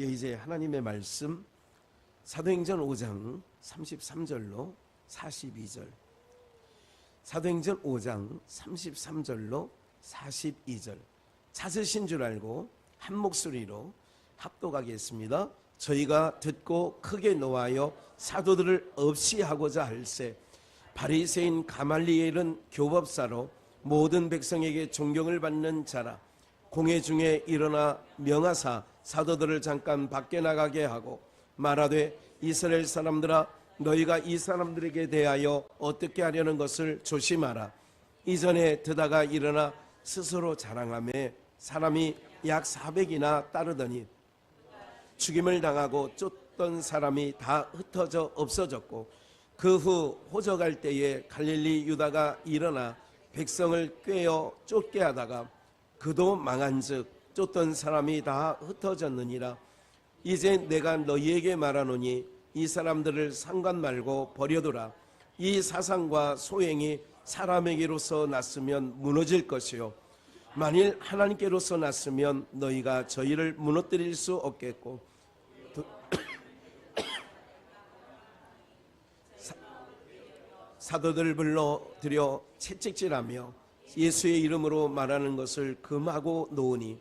예, 이제 하나님의 말씀 사도행전 5장 33절로 42절, 사도행전 5장 33절로 42절 찾으신 줄 알고 한 목소리로 합독하겠습니다. 저희가 듣고 크게 노하여 사도들을 없이 하고자 할세 바리새인 가말리엘은 교법사로 모든 백성에게 존경을 받는 자라. 공회 중에 일어나 명하사 사도들을 잠깐 밖에 나가게 하고 말하되 이스라엘 사람들아 너희가 이 사람들에게 대하여 어떻게 하려는 것을 조심하라. 이전에 드다가 일어나 스스로 자랑하며 사람이 약 400이나 따르더니 죽임을 당하고 쫓던 사람이 다 흩어져 없어졌고 그 후 호적할 때에 갈릴리 유다가 일어나 백성을 꿰어 쫓게 하다가 그도 망한즉 쫓던 사람이 다 흩어졌느니라. 이제 내가 너희에게 말하노니 이 사람들을 상관 말고 버려두라. 이 사상과 소행이 사람에게로서 났으면 무너질 것이요 만일 하나님께로서 났으면 너희가 저희를 무너뜨릴 수 없겠고 사도들을 불러들여 채찍질하며 예수의 이름으로 말하는 것을 금하고 놓으니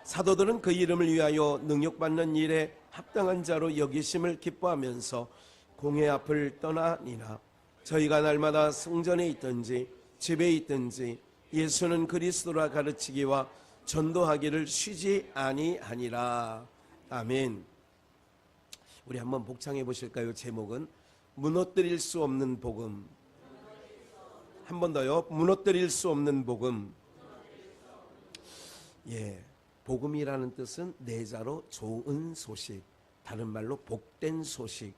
사도들은 그 이름을 위하여 능력받는 일에 합당한 자로 여기심을 기뻐하면서 공회 앞을 떠나니라. 저희가 날마다 성전에 있든지 집에 있든지 예수는 그리스도라 가르치기와 전도하기를 쉬지 아니하니라. 아멘. 우리 한번 복창해 보실까요? 제목은 무너뜨릴 수 없는 복음. 한 번 더요. 무너뜨릴 수 없는 복음. 예, 복음이라는 뜻은 내자로 좋은 소식, 다른 말로 복된 소식,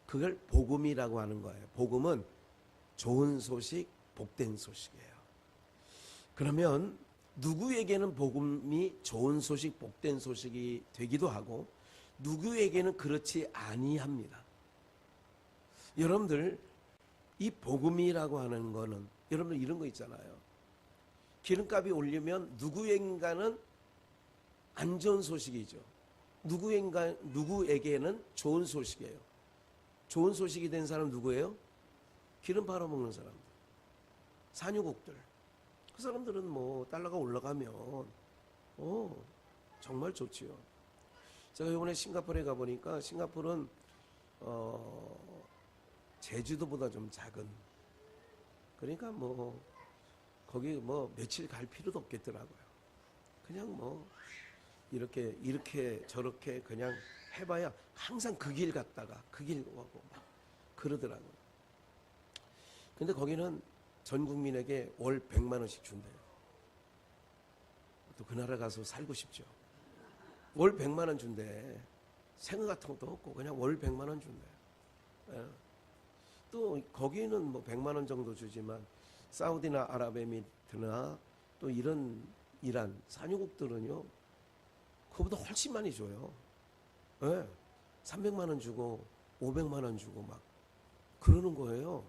그걸 복음이라고 하는 거예요. 복음은 좋은 소식, 복된 소식이에요. 그러면 누구에게는 복음이 좋은 소식, 복된 소식이 되기도 하고 누구에게는 그렇지 아니합니다. 여러분들 이 복음이라고 하는 거는 여러분들 이런 거 있잖아요. 기름값이 올리면 누구에게는 안 좋은 소식이죠. 누구에게는 좋은 소식이에요. 좋은 소식이 된 사람 누구예요? 기름 팔아먹는 사람들, 산유국들. 그 사람들은 뭐 달러가 올라가면 정말 좋지요. 제가 이번에 싱가포르에 가보니까 싱가포르는 제주도보다 좀 작은, 그러니까 뭐 거기 뭐 며칠 갈 필요도 없겠더라고요. 그냥 뭐 이렇게 저렇게 그냥 해봐야 항상 그 길 갔다가 그 길 오고 막 그러더라고요. 근데 거기는 전 국민에게 월 100만 원씩 준대요. 또 그 나라 가서 살고 싶죠. 월 100만 원 준대. 생각 같은 것도 없고 그냥 월 100만 원 준대. 예. 또 거기는 뭐 100만 원 정도 주지만 사우디나 아랍에미리트나 또 이런 이란 산유국들은요 그거보다 훨씬 많이 줘요. 네. 300만 원 주고 500만 원 주고 막 그러는 거예요.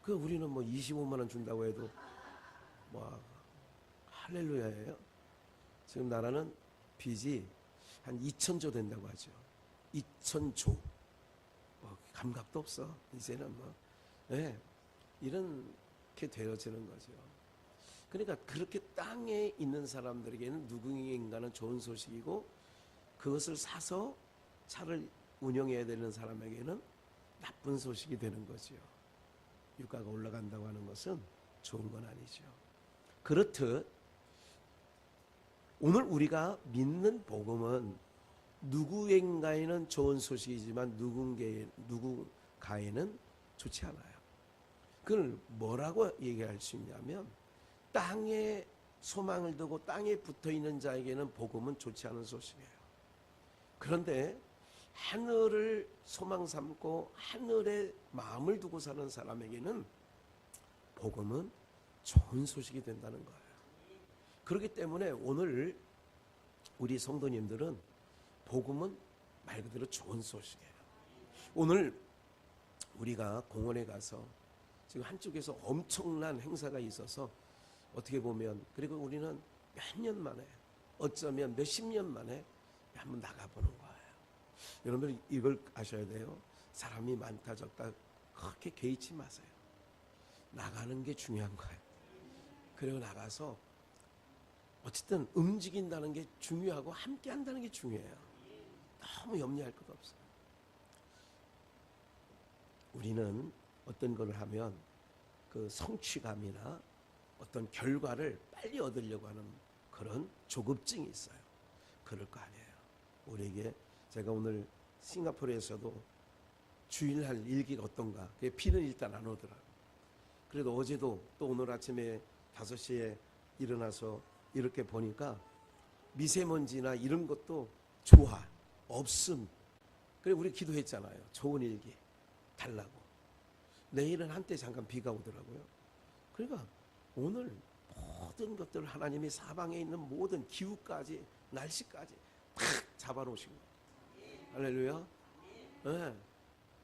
그 우리는 뭐 25만 원 준다고 해도 뭐 할렐루야예요. 지금 나라는 빚이 한 2,000조 된다고 하죠. 2,000조. 감각도 없어. 이제는 뭐 네. 이렇게 되어지는 거죠. 그러니까 그렇게 땅에 있는 사람들에게는 누구인가는 좋은 소식이고 그것을 사서 차를 운영해야 되는 사람에게는 나쁜 소식이 되는 거죠. 유가가 올라간다고 하는 것은 좋은 건 아니죠. 그렇듯 오늘 우리가 믿는 복음은 누구인가에는 좋은 소식이지만 누군가에는 좋지 않아요. 그걸 뭐라고 얘기할 수 있냐면 땅에 소망을 두고 땅에 붙어있는 자에게는 복음은 좋지 않은 소식이에요. 그런데 하늘을 소망 삼고 하늘에 마음을 두고 사는 사람에게는 복음은 좋은 소식이 된다는 거예요. 그렇기 때문에 오늘 우리 성도님들은 복음은 말 그대로 좋은 소식이에요. 오늘 우리가 공원에 가서 지금 한쪽에서 엄청난 행사가 있어서 어떻게 보면 그리고 우리는 몇 년 만에 어쩌면 몇십 년 만에 한번 나가보는 거예요. 여러분들 이걸 아셔야 돼요. 사람이 많다 적다 그렇게 개의치 마세요. 나가는 게 중요한 거예요. 그리고 나가서 어쨌든 움직인다는 게 중요하고 함께 한다는 게 중요해요. 너무 염려할 것 없어요. 우리는 어떤 걸 하면 그 성취감이나 어떤 결과를 빨리 얻으려고 하는 그런 조급증이 있어요. 그럴 거 아니에요. 우리에게 제가 오늘 싱가포르에서도 주일날 일기가 어떤가. 비는 일단 안 오더라고요. 그래도 어제도 또 오늘 아침에 5시에 일어나서 이렇게 보니까 미세먼지나 이런 것도 좋아. 없음. 그래 우리 기도했잖아요. 좋은 일기 달라고. 내일은 한때 잠깐 비가 오더라고요. 그러니까 오늘 모든 것들 하나님이 사방에 있는 모든 기후까지 날씨까지 다 잡아놓으신 거예요. 할렐루야. 네.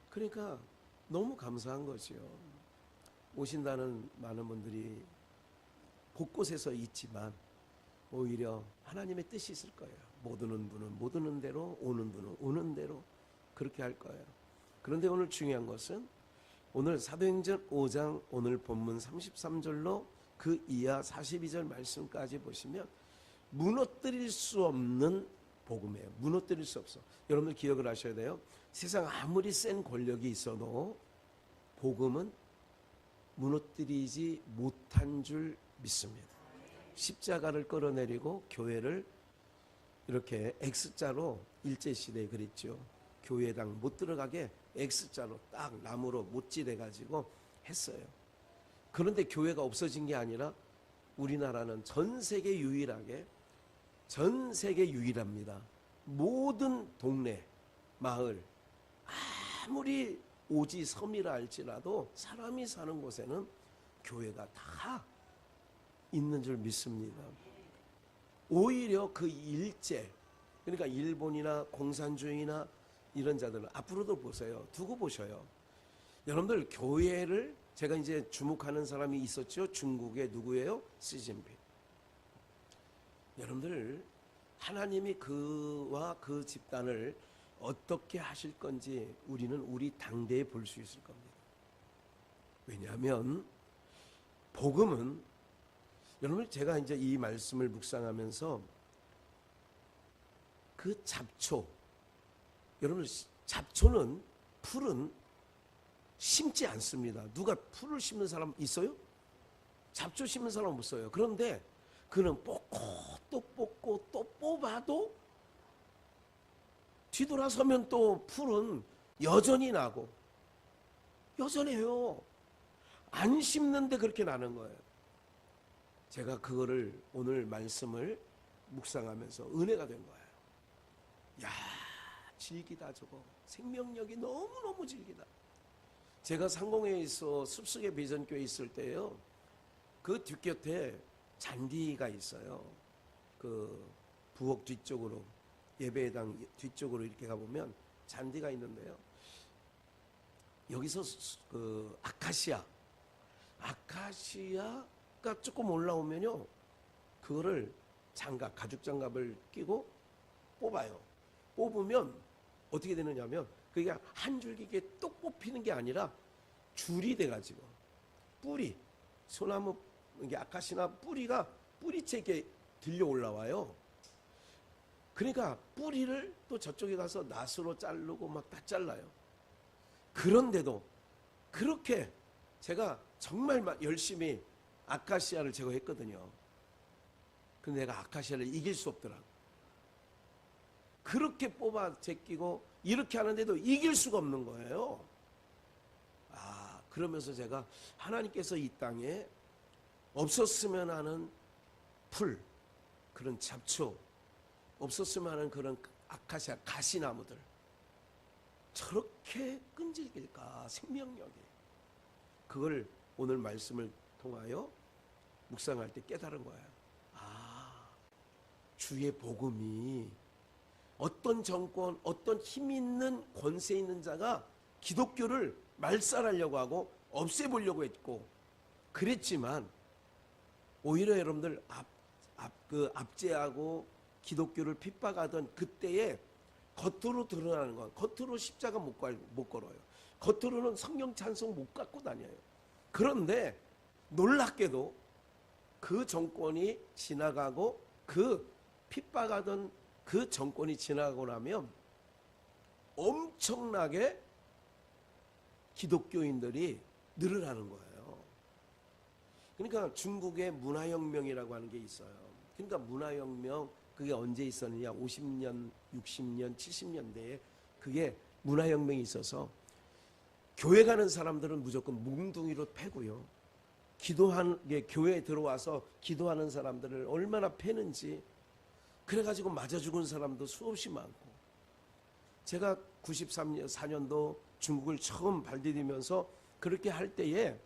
그러니까 너무 감사한 것이요. 오신다는 많은 분들이 곳곳에서 있지만 오히려 하나님의 뜻이 있을 거예요. 못 오는 분은 못 오는 대로, 오는 분은 오는 대로 그렇게 할 거예요. 그런데 오늘 중요한 것은 오늘 사도행전 5장 오늘 본문 33절로 그 이하 42절 말씀까지 보시면 무너뜨릴 수 없는 복음이에요. 무너뜨릴 수 없어. 여러분들 기억을 하셔야 돼요. 세상 아무리 센 권력이 있어도 복음은 무너뜨리지 못한 줄 믿습니다. 십자가를 끌어내리고 교회를 이렇게 X자로 일제시대에 그랬죠. 교회당 못 들어가게 X자로 딱 나무로 못질해 가지고 했어요. 그런데 교회가 없어진 게 아니라 우리나라는 전 세계 유일합니다. 모든 동네, 마을 아무리 오지 섬이라 할지라도 사람이 사는 곳에는 교회가 다 있는 줄 믿습니다. 오히려 그 일제, 그러니까 일본이나 공산주의나 이런 자들은 앞으로도 보세요. 두고 보셔요. 여러분들 교회를 제가 이제 주목하는 사람이 있었죠. 중국의 누구예요? 시진핑. 여러분들 하나님이 그와 그 집단을 어떻게 하실 건지 우리는 우리 당대에 볼 수 있을 겁니다. 왜냐하면 복음은 여러분 제가 이제 이 말씀을 묵상하면서 그 잡초, 여러분 잡초는 풀은 심지 않습니다. 누가 풀을 심는 사람 있어요? 잡초 심는 사람 없어요. 그런데 그는 뽑고 또 뽑고 또 뽑아도 뒤돌아서면 또 풀은 여전히 나고 여전해요. 안 심는데 그렇게 나는 거예요. 제가 그거를 오늘 말씀을 묵상하면서 은혜가 된 거예요. 야, 질기다 저거. 생명력이 너무너무 질기다. 제가 상공회에서 숲속의 비전교회 있을 때요. 그 뒷곁에 잔디가 있어요. 그 부엌 뒤쪽으로 예배당 뒤쪽으로 이렇게 가보면 잔디가 있는데요. 여기서 그 아카시아가 조금 올라오면요. 그거를 가죽 장갑을 끼고 뽑아요. 뽑으면 어떻게 되느냐면 그게 한 줄기 이게 똑 뽑히는 게 아니라 줄이 돼가지고 뿌리, 소나무 이게 아카시나 뿌리가 뿌리채 이렇게 들려 올라와요. 그러니까 뿌리를 또 저쪽에 가서 낫으로 자르고 막 다 잘라요. 그런데도 그렇게 제가 정말 열심히 아카시아를 제거했거든요. 근데 내가 아카시아를 이길 수 없더라고. 그렇게 뽑아 제끼고 이렇게 하는데도 이길 수가 없는 거예요. 그러면서 제가 하나님께서 이 땅에 없었으면 하는 풀, 그런 잡초, 없었으면 하는 그런 아카시아 가시나무들 저렇게 끈질길까 생명력이. 그걸 오늘 말씀을 통하여 묵상할 때 깨달은 거예요. 주의 복음이 어떤 정권, 어떤 힘 있는 권세 있는 자가 기독교를 말살하려고 하고 없애보려고 했고 그랬지만 오히려 여러분들 압제하고 기독교를 핍박하던 그때에 겉으로 드러나는 건, 겉으로 십자가 못 걸어요. 겉으로는 성령 찬송 못 갖고 다녀요. 그런데 놀랍게도 그 정권이 지나가고 그 핍박하던 그 정권이 지나가고 나면 엄청나게 기독교인들이 늘어나는 거예요. 그러니까 중국의 문화혁명이라고 하는 게 있어요. 그러니까 문화혁명, 그게 언제 있었느냐? 50년, 60년, 70년대에 그게 문화혁명이 있어서 교회 가는 사람들은 무조건 뭉둥이로 패고요. 교회에 들어와서 기도하는 사람들을 얼마나 패는지, 그래가지고 맞아 죽은 사람도 수없이 많고, 제가 94년도 중국을 처음 발디디면서 그렇게 할 때에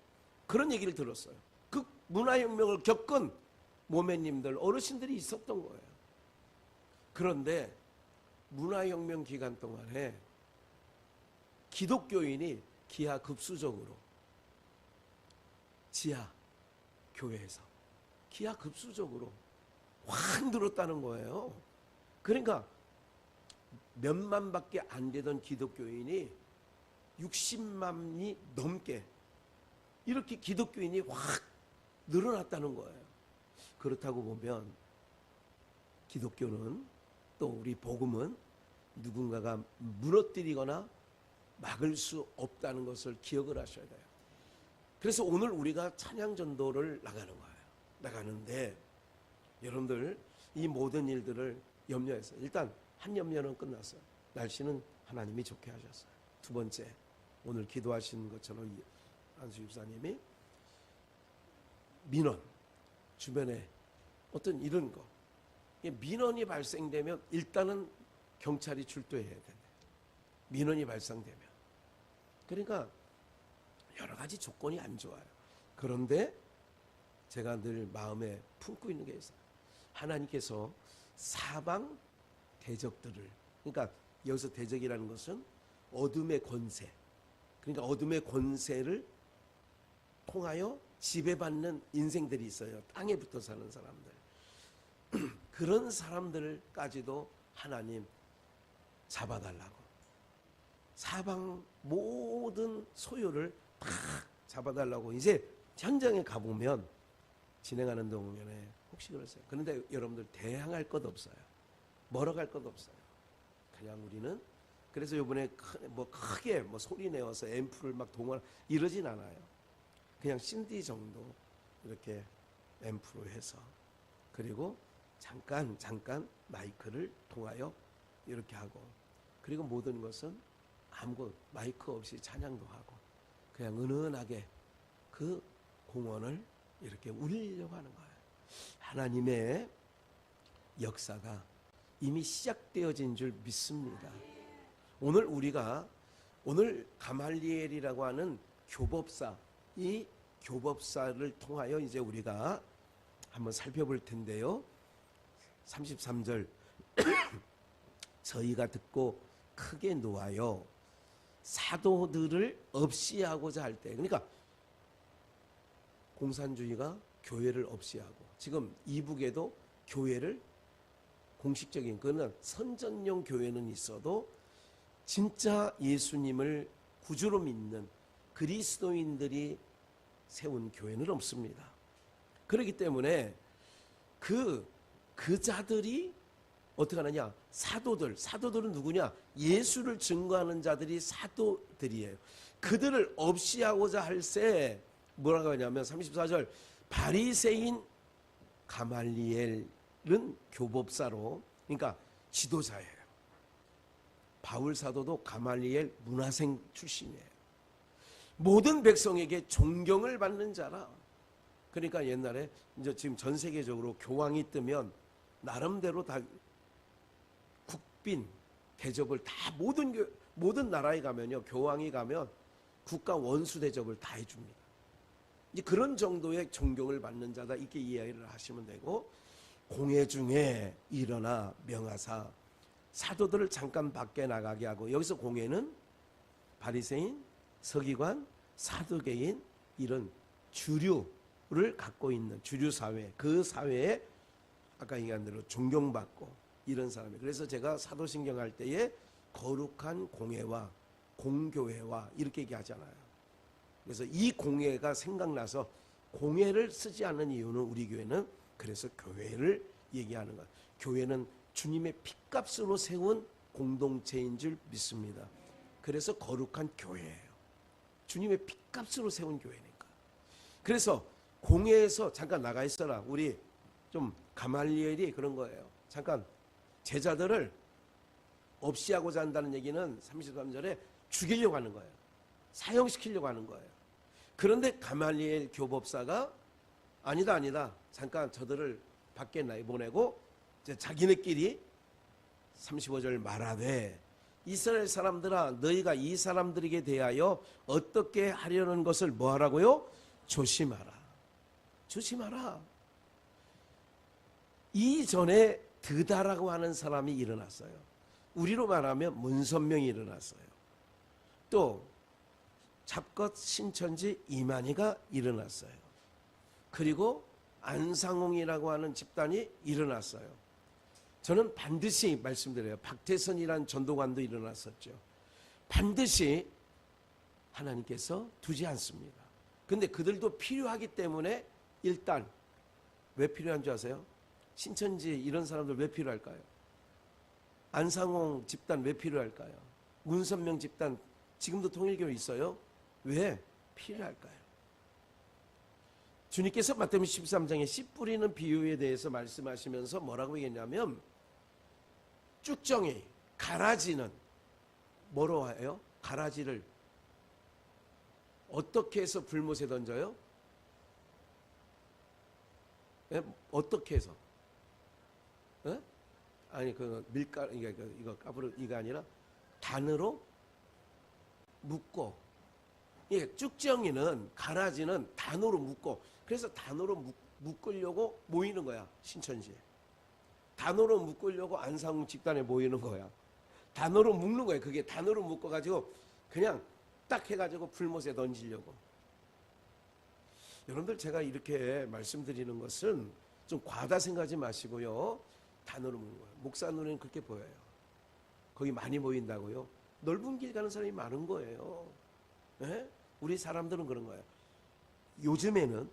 그런 얘기를 들었어요. 그 문화혁명을 겪은 모매님들, 어르신들이 있었던 거예요. 그런데 문화혁명 기간 동안에 기독교인이 기하급수적으로 지하 교회에서 기하급수적으로 확 늘었다는 거예요. 그러니까 몇만밖에 안 되던 기독교인이 60만이 넘게 이렇게 기독교인이 확 늘어났다는 거예요. 그렇다고 보면 기독교는, 또 우리 복음은 누군가가 무너뜨리거나 막을 수 없다는 것을 기억을 하셔야 돼요. 그래서 오늘 우리가 찬양 전도를 나가는 거예요. 나가는데 여러분들 이 모든 일들을 염려해서, 일단 한 염려는 끝났어요. 날씨는 하나님이 좋게 하셨어요. 두 번째, 오늘 기도하신 것처럼 안수 집사님이 민원, 주변에 어떤 이런 거, 민원이 발생되면 일단은 경찰이 출동해야 되네. 민원이 발생되면. 그러니까 여러 가지 조건이 안 좋아요. 그런데 제가 늘 마음에 품고 있는 게 있어요. 하나님께서 사방 대적들을, 그러니까 여기서 대적이라는 것은 어둠의 권세, 그러니까 어둠의 권세를 통하여 지배받는 인생들이 있어요. 땅에 붙어 사는 사람들. 그런 사람들까지도 하나님 잡아달라고, 사방 모든 소유를 다 잡아달라고. 이제 현장에 가보면, 진행하는 동안에 혹시 그러세요? 그런데 여러분들 대항할 것 없어요. 멀어 갈 것 없어요. 그냥 우리는, 그래서 이번에 크게 소리 내어서 앰프를 막 동원 이러진 않아요. 그냥 CD 정도 이렇게 앰프로 해서, 그리고 잠깐 마이크를 통하여 이렇게 하고, 그리고 모든 것은 아무것도 마이크 없이 찬양도 하고 그냥 은은하게 그 공원을 이렇게 울리려고 하는 거예요. 하나님의 역사가 이미 시작되어진 줄 믿습니다. 오늘 가말리엘이라고 하는 교법사, 이 교법사를 통하여 이제 우리가 한번 살펴볼 텐데요. 33절 저희가 듣고 크게 놓아요. 사도들을 없이 하고자 할 때, 그러니까 공산주의가 교회를 없이 하고, 지금 이북에도 교회를 공식적인, 그는 선전용 교회는 있어도 진짜 예수님을 구주로 믿는 그리스도인들이 세운 교회는 없습니다. 그렇기 때문에 그 자들이 어떻게 하느냐? 사도들은 누구냐? 예수를 증거하는 자들이 사도들이에요. 그들을 없이 하고자 할세 뭐라고 하냐면 34절, 바리새인 가말리엘은 교법사로, 그러니까 지도자예요. 바울 사도도 가말리엘 문화생 출신이에요. 모든 백성에게 존경을 받는 자라. 그러니까 옛날에 이제 지금 전 세계적으로 교황이 뜨면 나름대로 다 국빈 대접을 다 모든 나라에 가면요, 교황이 가면 국가 원수 대접을 다 해줍니다. 이제 그런 정도의 존경을 받는 자다, 이렇게 이해를 하시면 되고, 공회 중에 일어나 명하사 사도들을 잠깐 밖에 나가게 하고, 여기서 공회는 바리새인, 서기관, 사두개인, 이런 주류를 갖고 있는 주류 사회, 그 사회에 아까 얘기한 대로 존경받고 이런 사람이. 그래서 제가 사도신경 할 때에 거룩한 공회와 공교회와 이렇게 얘기하잖아요. 그래서 이 공회가 생각나서 공회를 쓰지 않는 이유는 우리 교회는 그래서 교회를 얘기하는 거예요. 교회는 주님의 핏값으로 세운 공동체인 줄 믿습니다. 그래서 거룩한 교회예요. 주님의 핏값으로 세운 교회니까. 그래서 공회에서 잠깐 나가 있어라. 우리 좀 가말리엘이 그런 거예요. 잠깐 제자들을 없이 하고자 한다는 얘기는 33절에 죽이려고 하는 거예요. 사형시키려고 하는 거예요. 그런데 가말리엘 교법사가 아니다. 잠깐 저들을 밖에 내보내고 자기네끼리 35절 말하되 이스라엘 사람들아 너희가 이 사람들에게 대하여 어떻게 하려는 것을 뭐 하라고요? 조심하라. 조심하라. 이전에 드다라고 하는 사람이 일어났어요. 우리로 말하면 문선명이 일어났어요. 또 잡것 신천지 이만희가 일어났어요. 그리고 안상홍이라고 하는 집단이 일어났어요. 저는 반드시 말씀드려요. 박태선이라는 전도관도 일어났었죠. 반드시 하나님께서 두지 않습니다. 근데 그들도 필요하기 때문에 일단 왜 필요한 줄 아세요? 신천지 이런 사람들 왜 필요할까요? 안상홍 집단 왜 필요할까요? 문선명 집단 지금도 통일교회 있어요? 왜 필요할까요? 주님께서 마태복음 13장에 씨 뿌리는 비유에 대해서 말씀하시면서 뭐라고 얘기했냐면 쭉정이 가라지는 뭐로 해요? 가라지를 어떻게 해서 불못에 던져요? 예? 어떻게 해서? 예? 아니 그 밀가루 이거 까부르 이가 아니라 단으로 묶고, 예, 쭉정이는 가라지는 단으로 묶고, 그래서 단으로 묶으려고 모이는 거야. 신천지에 단으로 묶으려고 안상홍 집단에 모이는 거야. 단으로 묶는 거야. 그게 단으로 묶어가지고 그냥 딱 해가지고 불못에 던지려고. 여러분들 제가 이렇게 말씀드리는 것은 좀 과다 생각하지 마시고요. 단으로 묶는 거예요. 목사 눈에는 그렇게 보여요. 거기 많이 모인다고요. 넓은 길 가는 사람이 많은 거예요. 네? 우리 사람들은 그런 거예요. 요즘에는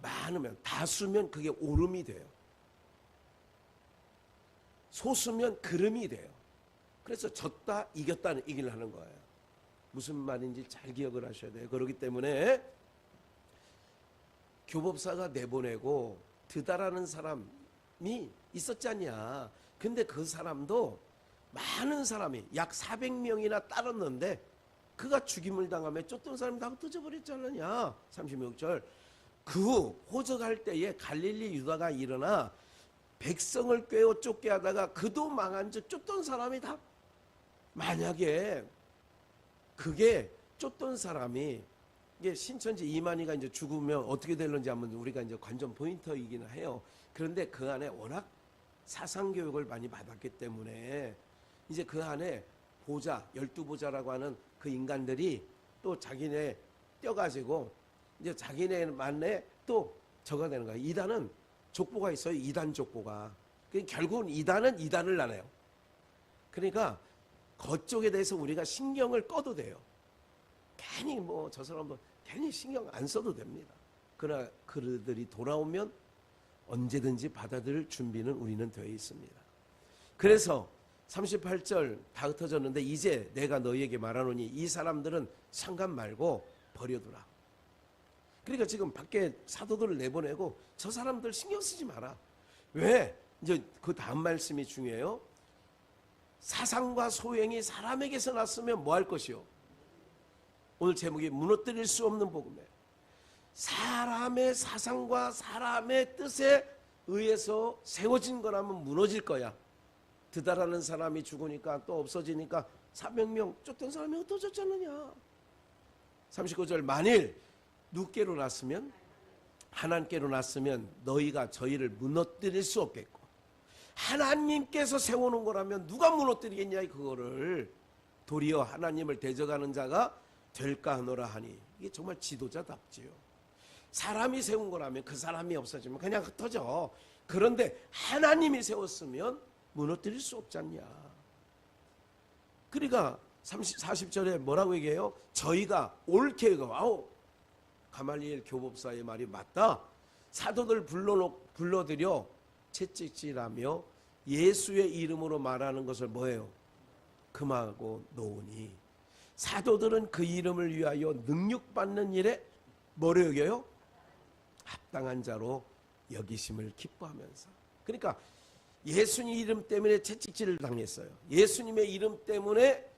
많으면 다수면 그게 오름이 돼요. 소수면 그름이 돼요. 그래서 졌다 이겼다는 얘기를 하는 거예요. 무슨 말인지 잘 기억을 하셔야 돼요. 그렇기 때문에 교법사가 내보내고 드다라는 사람이 있었잖냐. 근데 그 사람도 많은 사람이 약 400명이나 따랐는데 그가 죽임을 당하며 쫓던 사람이 다 흩어져버렸잖느냐. 36절. 그 후 호적할 때에 갈릴리 유다가 일어나 백성을 꿰어 쫓게 하다가 그도 망한 즉 쫓던 사람이 다, 만약에 그게 쫓던 사람이 이게 신천지 이만희가 이제 죽으면 어떻게 될는지 한번 우리가 이제 관전 포인트이긴 해요. 그런데 그 안에 워낙 사상 교육을 많이 받았기 때문에 이제 그 안에 보자, 12보자라고 하는 그 인간들이 또 자기네 떼어가지고 이제 자기네만의 또 저가 되는 거야. 이단은 족보가 있어요. 이단 족보가. 결국은 이단은 이단을 나눠요. 그러니까 그쪽에 대해서 우리가 신경을 꺼도 돼요. 괜히 뭐 저 사람도 괜히 신경 안 써도 됩니다. 그러나 그들이 돌아오면 언제든지 받아들일 준비는 우리는 되어 있습니다. 그래서 38절 다 흩어졌는데 이제 내가 너희에게 말하노니 이 사람들은 상관 말고 버려두라. 그러니까 지금 밖에 사도들을 내보내고 저 사람들 신경 쓰지 마라. 왜? 이제 그 다음 말씀이 중요해요. 사상과 소행이 사람에게서 났으면 뭐 할 것이요? 오늘 제목이 무너뜨릴 수 없는 복음이에요. 사람의 사상과 사람의 뜻에 의해서 세워진 거라면 무너질 거야. 드다라는 사람이 죽으니까 또 없어지니까 400명 쫓던 사람이 흩어졌잖느냐. 39절 만일 누께로 났으면 하나님께로 났으면 너희가 저희를 무너뜨릴 수 없겠고 하나님께서 세워놓은 거라면 누가 무너뜨리겠냐. 그거를 도리어 하나님을 대적하는 자가 될까 하노라 하니 이게 정말 지도자답지요. 사람이 세운 거라면 그 사람이 없어지면 그냥 흩어져. 그런데 하나님이 세웠으면 무너뜨릴 수 없지 않냐. 그러니까 40절에 뭐라고 얘기해요? 저희가 옳게 아우 가말리엘 교법사의 말이 맞다. 사도들 불러들여 채찍질하며 예수의 이름으로 말하는 것을 뭐예요? 금하고 놓으니 사도들은 그 이름을 위하여 능력받는 일에 뭐로 여겨요? 합당한 자로 여기심을 기뻐하면서. 그러니까 예수님 이름 때문에 채찍질을 당했어요. 예수님의 이름 때문에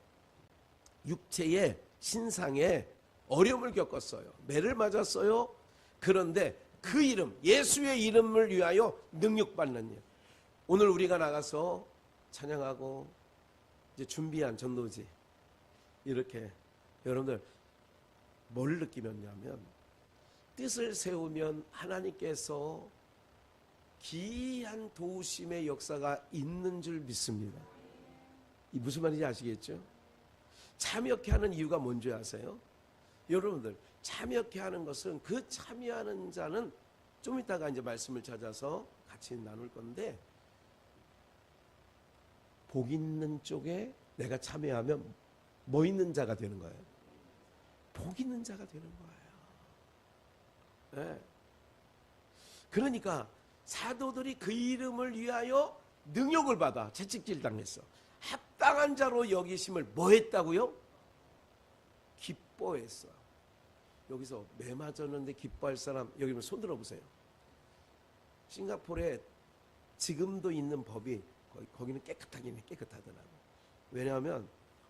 육체의 신상에 어려움을 겪었어요. 매를 맞았어요. 그런데 그 이름, 예수의 이름을 위하여 능력받는 일. 오늘 우리가 나가서 찬양하고 이제 준비한 전도지 이렇게 여러분들 뭘 느끼느냐면 뜻을 세우면 하나님께서 기이한 도우심의 역사가 있는 줄 믿습니다. 이 무슨 말인지 아시겠죠? 참여케 하는 이유가 뭔지 아세요? 여러분들 참여케 하는 것은 그 참여하는 자는 좀 이따가 이제 말씀을 찾아서 같이 나눌 건데 복 있는 쪽에 내가 참여하면 뭐 있는 자가 되는 거예요? 복 있는 자가 되는 거예요. 네. 그러니까 사도들이 그 이름을 위하여 능력을 받아 채찍질 당했어. 합당한 자로 여기심을 뭐 했다고요? 기뻐했어. 여기서 매 맞았는데 기뻐할 사람 여기 손 들어보세요. 싱가포르에 지금도 있는 법이 거기는 깨끗하긴 깨끗하더라고. 왜냐하면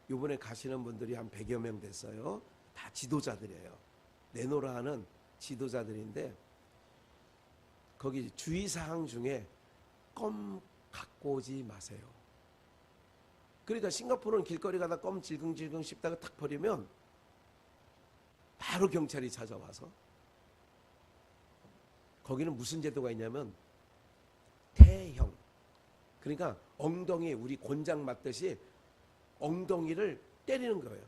이번에 가시는 분들이 한 100여 명 됐어요. 다 지도자들이에요. 내노라 하는 지도자들인데 거기 주의사항 중에 껌 갖고 오지 마세요. 그러니까 싱가포르는 길거리 가다 껌 질겅질겅 씹다가 탁 버리면 바로 경찰이 찾아와서. 거기는 무슨 제도가 있냐면 태형. 그러니까 엉덩이 우리 곤장 맞듯이 엉덩이를 때리는 거예요.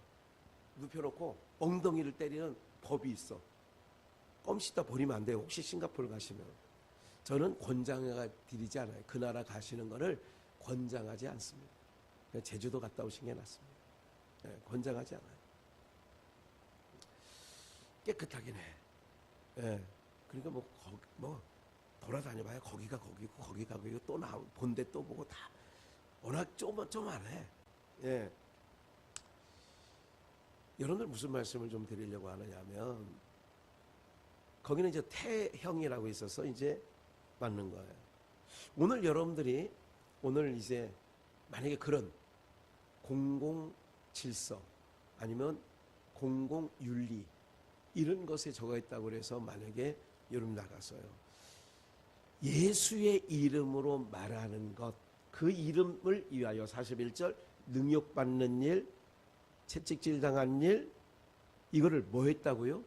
눕혀놓고 엉덩이를 때리는 법이 있어. 껌 씹다 버리면 안 돼요. 혹시 싱가포르 가시면. 저는 권장해 드리지 않아요. 그 나라 가시는 거를 권장하지 않습니다. 제주도 갔다 오신 게 낫습니다. 네, 권장하지 않아요. 깨끗하긴 해. 네, 그러니까 뭐 돌아다녀봐야 거기가 거기고 거기가 거기고 또 본데 또 보고 다 워낙 쪼만해. 예. 여러분들 무슨 말씀을 좀 드리려고 하느냐면 거기는 이제 태형이라고 있어서 이제 맞는 거예요. 오늘 여러분들이 오늘 이제 만약에 그런 공공질서 아니면 공공윤리 이런 것에 적어 있다고 해서 만약에 여러분 나가서요 예수의 이름으로 말하는 것, 그 이름을 위하여 41절 능력받는 일, 채찍질 당한 일, 이거를 뭐 했다고요?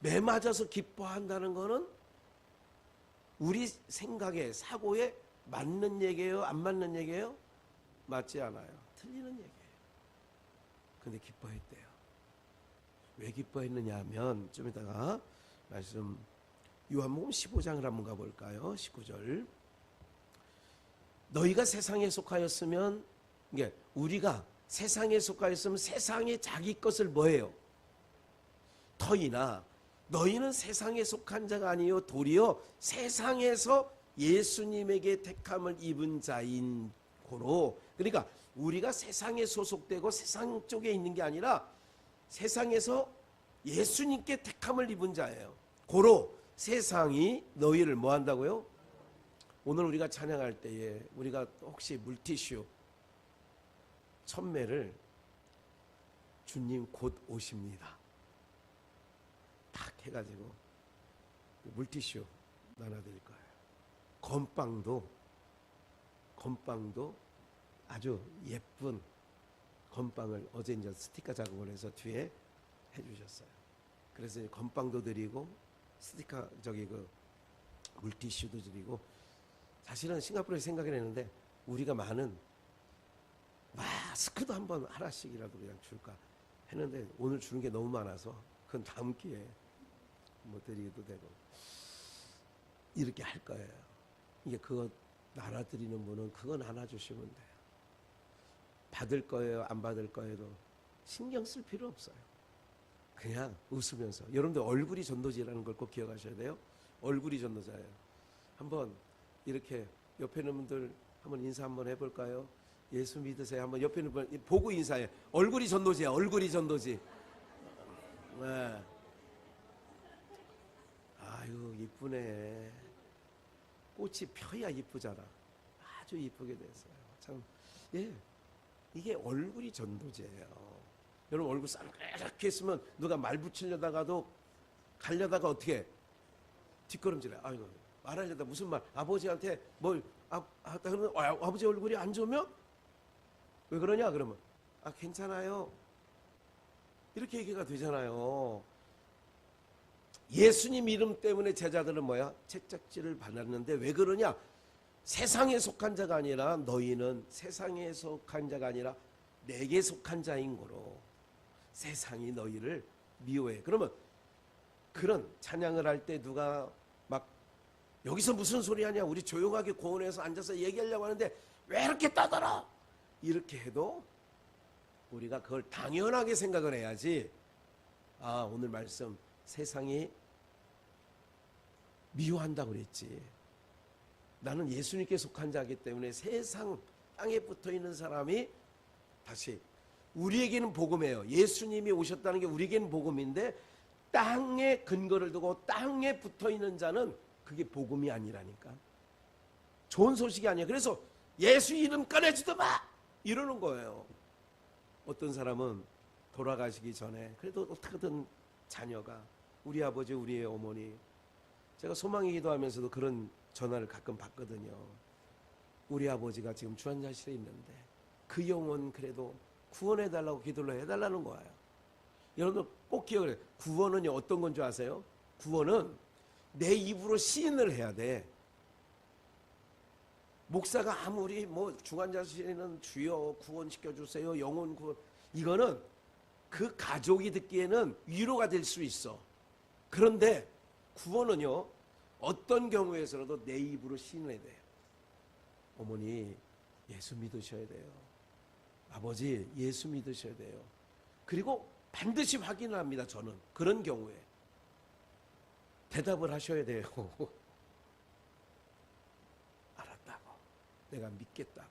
매 맞아서 기뻐한다는 거는 우리 생각에 사고에 맞는 얘기예요? 안 맞는 얘기예요? 맞지 않아요. 틀리는 얘기예요. 근데 기뻐했대요. 왜 기뻐했느냐 하면 좀 이따가 말씀 요한복음 15장을 한번 가볼까요? 19절. 너희가 세상에 속하였으면 이게 우리가 세상에 속하였으면 세상에 자기 것을 뭐해요? 터이나 너희는 세상에 속한 자가 아니요 도리어 세상에서 예수님에게 택함을 입은 자인 고로. 그러니까 우리가 세상에 소속되고 세상 쪽에 있는 게 아니라 세상에서 예수님께 택함을 입은 자예요. 고로 세상이 너희를 뭐 한다고요? 오늘 우리가 찬양할 때에 우리가 혹시 물티슈 천매를 주님 곧 오십니다 딱 해가지고 물티슈 나눠드릴 거예요. 건빵도 아주 예쁜 건빵을 어제 이제 스티커 작업을 해서 뒤에 해주셨어요. 그래서 건빵도 드리고 스티커 그 물티슈도 드리고. 사실은 싱가포르에서 생각을 했는데 우리가 많은 마스크도 한번 하나씩이라도 그냥 줄까 했는데 오늘 주는 게 너무 많아서 그건 다음 기회에 뭐 드리기도 되고 이렇게 할 거예요. 이게 그거 나눠드리는 분은 그건 안아주시면 돼요. 받을 거예요, 안 받을 거예요, 신경 쓸 필요 없어요. 그냥 웃으면서. 여러분들 얼굴이 전도지라는 걸 꼭 기억하셔야 돼요. 얼굴이 전도자예요. 한번 이렇게 옆에 있는 분들 한번 인사 한번 해볼까요? 예수 믿으세요. 한번 옆에 있는 분 보고 인사해. 얼굴이 전도지야. 얼굴이 전도지. 네. 아유 이쁘네. 꽃이 펴야 이쁘잖아. 아주 이쁘게 됐어요. 참, 예, 이게 얼굴이 전도제예요. 여러분 얼굴 싸늘하게 했으면 누가 말 붙이려다가도 가려다가 어떻게 뒷걸음질해. 아이고 말하려다 무슨 말 아버지한테 뭘 그러면 아버지 얼굴이 안 좋으면 왜 그러냐 그러면 괜찮아요. 이렇게 얘기가 되잖아요. 예수님 이름 때문에 제자들은 뭐야? 채찍질을 받았는데 왜 그러냐? 세상에 속한 자가 아니라 너희는 세상에 속한 자가 아니라 내게 속한 자인 거로 세상이 너희를 미워해. 그러면 그런 찬양을 할 때 누가 막 여기서 무슨 소리 하냐? 우리 조용하게 고원에서 앉아서 얘기하려고 하는데 왜 이렇게 떠들어? 이렇게 해도 우리가 그걸 당연하게 생각을 해야지. 오늘 말씀 세상이 미워한다고 그랬지. 나는 예수님께 속한 자이기 때문에 세상 땅에 붙어있는 사람이 다시 우리에게는 복음이에요. 예수님이 오셨다는 게 우리에게는 복음인데 땅에 근거를 두고 땅에 붙어있는 자는 그게 복음이 아니라니까. 좋은 소식이 아니야. 그래서 예수 이름 꺼내지도 마! 이러는 거예요. 어떤 사람은 돌아가시기 전에 그래도 어떻게든 자녀가 우리 아버지 우리 어머니 제가 소망의 기도하면서도 그런 전화를 가끔 받거든요. 우리 아버지가 지금 주환자실에 있는데 그 영혼 그래도 구원해달라고 기도를 해달라는 거예요. 여러분 꼭 기억을 해요. 구원은 어떤 건 줄 아세요? 구원은 내 입으로 시인을 해야 돼. 목사가 아무리 뭐 중환자실에는 주여 구원시켜주세요 영혼 구원 이거는 그 가족이 듣기에는 위로가 될 수 있어. 그런데 구원은요 어떤 경우에서라도 내 입으로 시인해야 돼요. 어머니 예수 믿으셔야 돼요. 아버지 예수 믿으셔야 돼요. 그리고 반드시 확인을 합니다. 저는 그런 경우에 대답을 하셔야 돼요. 알았다고 내가 믿겠다고.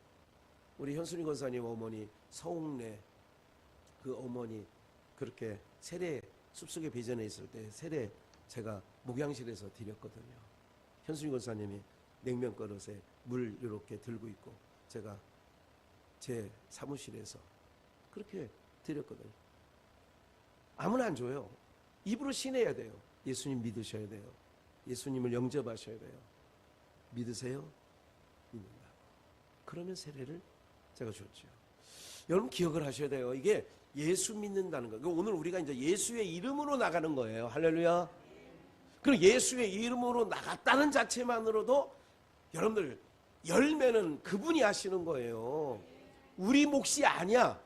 우리 현순이 권사님 어머니 서옥래 그 어머니 그렇게 세례 숲속에 배전에 있을 때 세례 제가 목양실에서 드렸거든요. 현순이 권사님이 냉면 그릇에 물 이렇게 들고 있고 제가 제 사무실에서 그렇게 드렸거든요. 아무나 안 줘요. 입으로 신해야 돼요. 예수님 믿으셔야 돼요. 예수님을 영접하셔야 돼요. 믿으세요? 믿는다. 그러면 세례를 제가 줬죠. 여러분 기억을 하셔야 돼요. 이게 예수 믿는다는 거. 오늘 우리가 이제 예수의 이름으로 나가는 거예요. 할렐루야. 그리고 예수의 이름으로 나갔다는 자체만으로도 여러분들 열매는 그분이 하시는 거예요. 우리 몫이 아니야.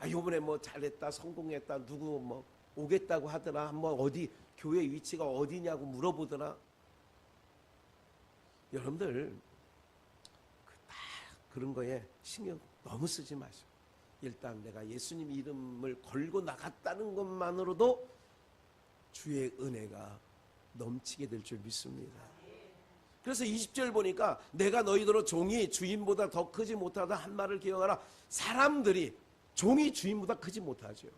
요번에 뭐 잘했다 성공했다 누구 뭐 오겠다고 하더라 한번 어디 교회 위치가 어디냐고 물어보더라. 여러분들 다 그런 거에 신경 너무 쓰지 마시고 일단 내가 예수님 이름을 걸고 나갔다는 것만으로도 주의 은혜가 넘치게 될 줄 믿습니다. 그래서 20절 보니까 내가 너희더러 종이 주인보다 더 크지 못하다 한 말을 기억하라. 사람들이 종이 주인보다 크지 못하죠.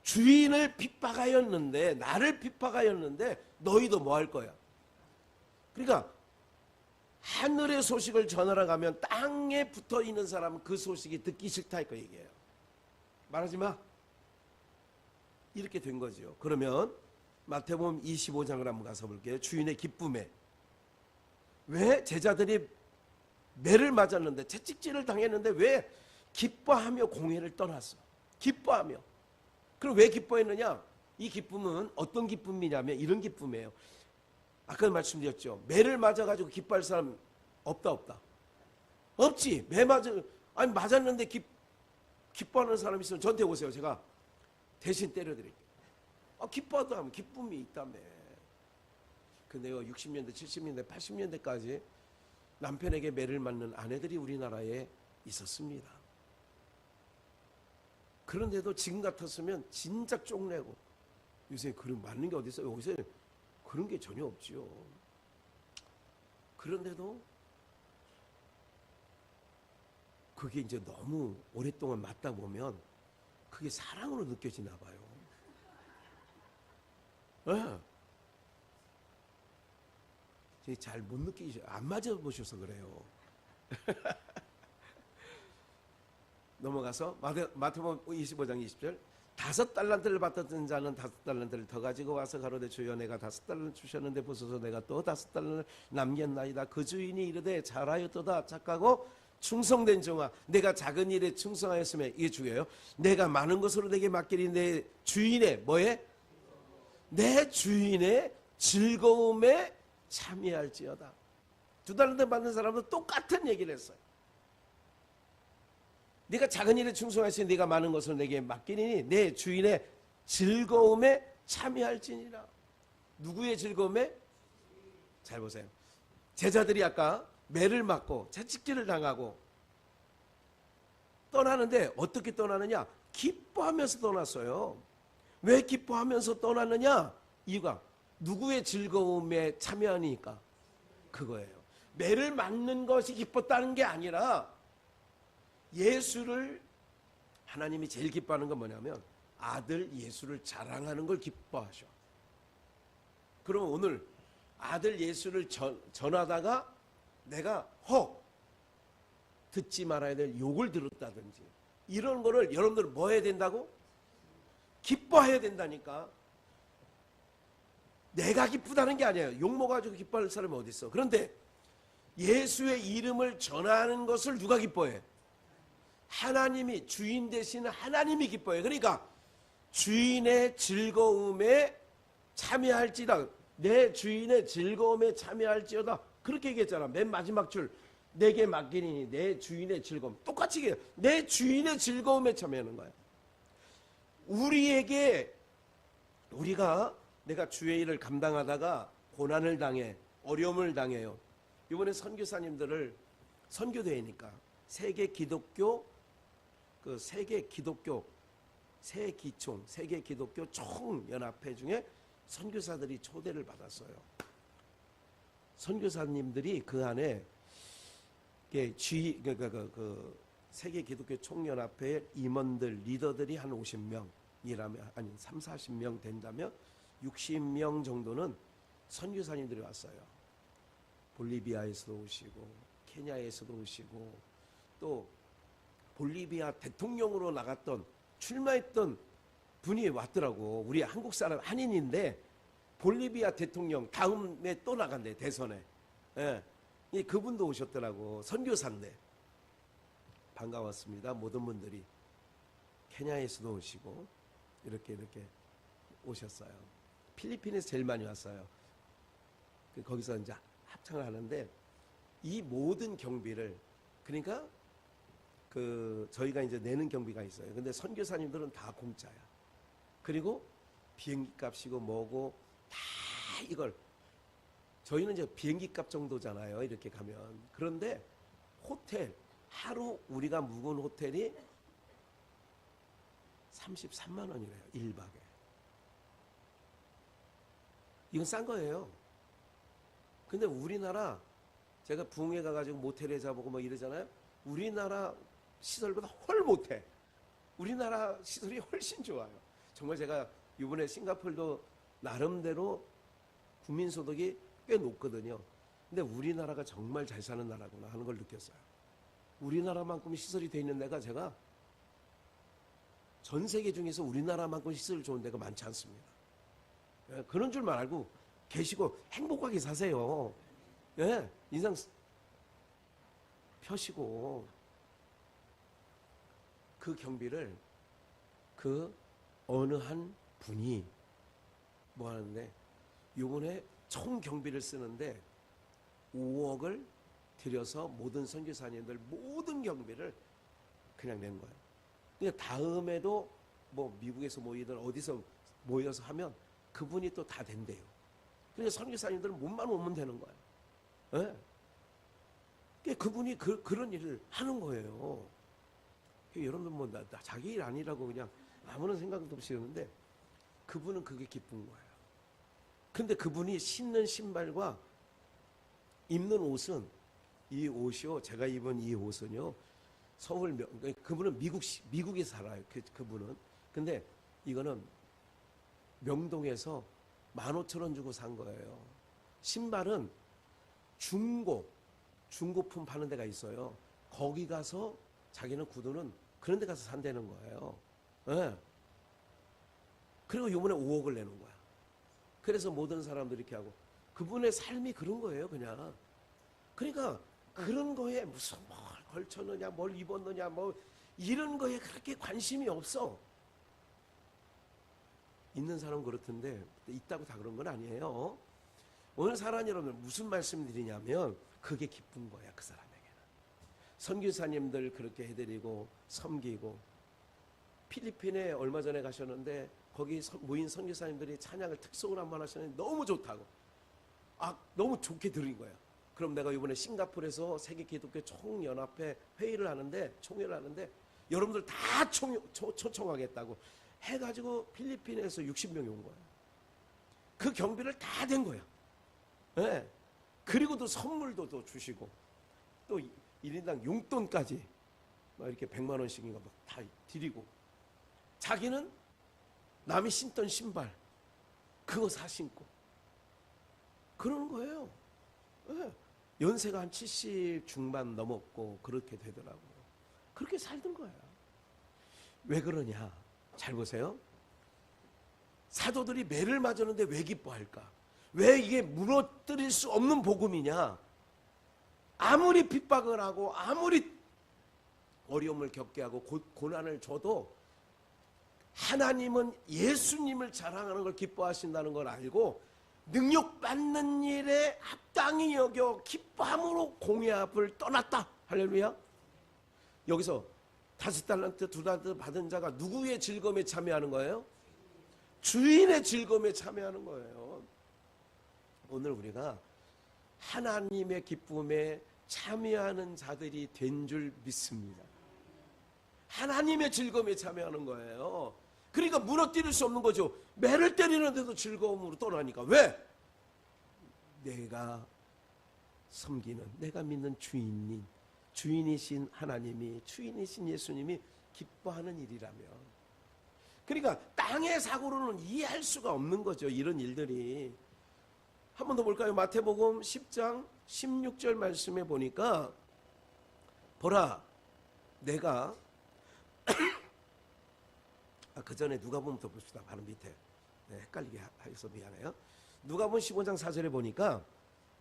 주인을 핍박하였는데 나를 핍박하였는데 너희도 뭐 할 거야? 그러니까 하늘의 소식을 전하러 가면 땅에 붙어있는 사람은 그 소식이 듣기 싫다 그 얘기예요. 말하지 마. 이렇게 된 거죠. 그러면 마태복음 25장을 한번 가서 볼게요. 주인의 기쁨에 왜 제자들이 매를 맞았는데 채찍질을 당했는데 왜 기뻐하며 공회를 떠났어? 기뻐하며. 그럼 왜 기뻐했느냐? 이 기쁨은 어떤 기쁨이냐면 이런 기쁨이에요. 아까 말씀드렸죠. 매를 맞아가지고 기뻐할 사람 없다. 없지. 매 맞았는데 기뻐하는 사람 있으면 저한테 오세요. 제가 대신 때려드릴게요. 기뻐도 하면 기쁨이 있다며. 근데요 60년대 70년대 80년대까지 남편에게 매를 맞는 아내들이 우리나라에 있었습니다. 그런데도 지금 같았으면 진작 쪽내고, 요새 그런 맞는 게 어디 있어요? 여기서 그런 게 전혀 없지요. 그런데도 그게 이제 너무 오랫동안 맞다 보면 그게 사랑으로 느껴지나 봐요. 네. 잘 못 느끼셔. 안 맞아 보셔서 그래요. 넘어가서 마태복음 25장 20절. 5달란트를 받았던 자는 5달란트를 더 가지고 와서 가로되 주여 내가 5달란트 주셨는데 보소서 내가 또 5달란트를 남겼나이다. 그 주인이 이르되 잘하였도다 착하고 충성된 종아 내가 작은 일에 충성하였으면, 이게 중요해요. 내가 많은 것으로 내게 맡기니 내 주인의 뭐에? 내 주인의 즐거움에 참여할지어다. 2달란트 받는 사람도 똑같은 얘기를 했어요. 네가 작은 일에 충성하시니 네가 많은 것을 내게 맡기니 내 주인의 즐거움에 참여할지니라. 누구의 즐거움에? 잘 보세요. 제자들이 아까 매를 맞고 채찍질을 당하고 떠나는데 어떻게 떠나느냐? 기뻐하면서 떠났어요. 왜 기뻐하면서 떠났느냐? 이유가 누구의 즐거움에 참여하니까 그거예요. 매를 맞는 것이 기뻤다는 게 아니라 예수를, 하나님이 제일 기뻐하는 건 뭐냐면 아들 예수를 자랑하는 걸 기뻐하셔. 그러면 오늘 아들 예수를 전하다가 내가 듣지 말아야 될 욕을 들었다든지 이런 거를 여러분들은 뭐 해야 된다고? 기뻐해야 된다니까. 내가 기쁘다는 게 아니에요. 욕 먹어가지고 기뻐할 사람이 어디 있어. 그런데 예수의 이름을 전하는 것을 누가 기뻐해? 하나님이, 주인 되신 하나님이 기뻐해. 그러니까 주인의 즐거움에 참여할지라. 내 주인의 즐거움에 참여할지어다. 그렇게 얘기했잖아. 맨 마지막 줄. 내게 맡기니 내 주인의 즐거움. 똑같이 얘기해요. 내 주인의 즐거움에 참여하는 거야. 우리가 내가 주의 일을 감당하다가 고난을 당해, 어려움을 당해요. 이번에 선교사님들을, 선교대회니까 세계 기독교 총연합회 중에 선교사들이 초대를 받았어요. 선교사님들이 그 안에 세계 기독교 총연합회 임원들, 리더들이 한 50명이라면, 아니 3, 40명 된다면 60명 정도는 선교사님들이 왔어요. 볼리비아에서도 오시고 케냐에서도 오시고, 또 볼리비아 대통령으로 나갔던, 출마했던 분이 왔더라고. 우리 한국 사람 한인인데 볼리비아 대통령 다음에 또 나간대, 대선에. 예. 그분도 오셨더라고. 선교사인데. 반가웠습니다. 모든 분들이. 케냐에서도 오시고 이렇게 오셨어요. 필리핀에서 제일 많이 왔어요. 거기서 이제 합창을 하는데, 이 모든 경비를, 그러니까 저희가 이제 내는 경비가 있어요. 근데 선교사님들은 다 공짜야. 그리고 비행기 값이고 뭐고 다 이걸, 저희는 이제 비행기 값 정도잖아요. 이렇게 가면. 그런데 호텔, 하루 우리가 묵은 호텔이 33만 원이래요. 1박에. 이건 싼 거예요. 근데 우리나라, 제가 부흥회 가가지고 모텔에 자보고 뭐 이러잖아요. 우리나라 시설보다 훨 못해. 우리나라 시설이 훨씬 좋아요. 정말 제가 이번에 싱가포르도 나름대로 국민소득이 꽤 높거든요. 근데 우리나라가 정말 잘 사는 나라구나 하는 걸 느꼈어요. 우리나라만큼 시설이 돼 있는 데가, 제가 전 세계 중에서 우리나라만큼 시설이 좋은 데가 많지 않습니다. 그런 줄만 알고 계시고 행복하게 사세요. 예, 인상 펴시고. 그 경비를 어느 한 분이 뭐 하는데, 요번에 총 경비를 쓰는데 5억을 들여서 모든 선교사님들 모든 경비를 그냥 낸 거예요. 그러니까 다음에도 뭐 미국에서 모이든 어디서 모여서 하면 그분이 또 다 된대요. 그러니까 선교사님들은 몸만 오면 되는 거예요. 네. 그분이 그런 일을 하는 거예요. 여러분들 뭐 자기 일 아니라고 그냥 아무런 생각도 없이 이러는데 그분은 그게 기쁜 거예요. 근데 그분이 신는 신발과 입는 옷은, 이 옷이요, 제가 입은 이 옷은요, 그분은 미국에 살아요. 그분은. 근데 이거는 명동에서 15,000원 주고 산 거예요. 신발은 중고품 파는 데가 있어요. 거기 가서 자기는 구두는 그런 데 가서 산다는 거예요. 네. 그리고 요번에 5억을 내는 거야. 그래서 모든 사람들이 이렇게 하고, 그분의 삶이 그런 거예요, 그냥. 그러니까 그런 거에 무슨 뭘 걸쳤느냐, 뭘 입었느냐, 뭐 이런 거에 그렇게 관심이 없어. 있는 사람은 그렇던데 있다고 다 그런 건 아니에요. 오늘 사랑하는 여러분들, 무슨 말씀 드리냐면 그게 기쁜 거야, 그 사람에게는. 선교사님들 그렇게 해드리고 섬기고, 필리핀에 얼마 전에 가셨는데 거기 모인 선교사님들이 찬양을 특송을 한번 하셨는데 너무 좋다고, 너무 좋게 들은 거야. 그럼 내가 이번에 싱가포르에서 세계기독교 총연합회 총회를 하는데 여러분들 다 초청하겠다고 해가지고 필리핀에서 60명이 온 거야. 그 경비를 다 댄 거야. 네. 그리고 또 선물도 또 주시고, 또 1인당 용돈까지 막 이렇게 100만 원씩인가 막 다 드리고, 자기는 남이 신던 신발 그거 사 신고 그러는 거예요. 네. 연세가 한 70 중반 넘었고 그렇게 되더라고요. 그렇게 살던 거야. 왜 그러냐? 잘 보세요. 사도들이 매를 맞았는데 왜 기뻐할까? 왜 이게 무너뜨릴 수 없는 복음이냐? 아무리 핍박을 하고 아무리 어려움을 겪게 하고 고난을 줘도 하나님은 예수님을 자랑하는 걸 기뻐하신다는 걸 알고 능력받는 일에 합당히 여겨 기뻐함으로 공의 앞을 떠났다. 할렐루야. 여기서 5달란트 2달란트 받은 자가 누구의 즐거움에 참여하는 거예요? 주인의 즐거움에 참여하는 거예요. 오늘 우리가 하나님의 기쁨에 참여하는 자들이 된 줄 믿습니다. 하나님의 즐거움에 참여하는 거예요. 그러니까 무너뜨릴 수 없는 거죠. 매를 때리는데도 즐거움으로 떠나니까. 왜? 내가 섬기는, 내가 믿는 주인이신 하나님이, 주인이신 예수님이 기뻐하는 일이라면. 그러니까 땅의 사고로는 이해할 수가 없는 거죠, 이런 일들이. 한 번 더 볼까요? 마태복음 10장 16절 말씀에 보니까, 보라, 내가 그 전에 누가복음부터 봅시다. 바로 밑에. 네, 헷갈리게 해서 미안해요. 누가복음 15장 4절에 보니까